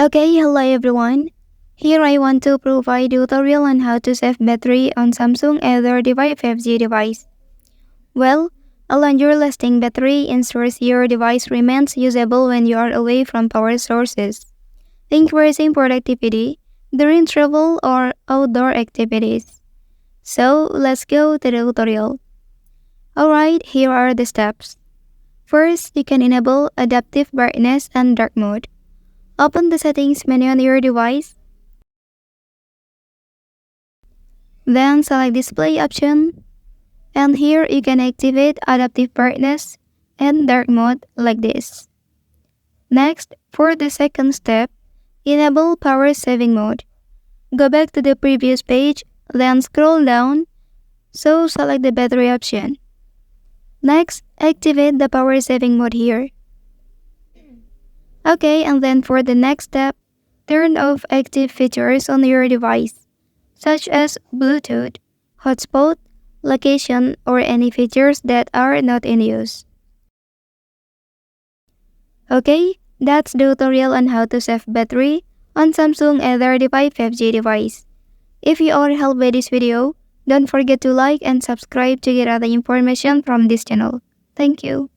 Okay, hello everyone. Here I want to provide tutorial on how to save battery on Samsung A35 5G device. Well, a longer lasting battery ensures your device remains usable when you are away from power sources, increasing productivity during travel or outdoor activities. So let's go to the tutorial. Alright, here are the steps. First, you can enable adaptive brightness and dark mode. Open the settings menu on your device. Then select display option. And here you can activate adaptive brightness and dark mode like this. Next, for the second step, enable power saving mode. Go back to the previous page, then scroll down, so select the battery option. Next, activate the power saving mode here. Okay, and then for the next step, turn off active features on your device, such as Bluetooth, hotspot, location, or any features that are not in use. Okay, that's the tutorial on how to save battery on Samsung A35 5G device. If you are helped by this video, don't forget to like and subscribe to get other information from this channel. Thank you.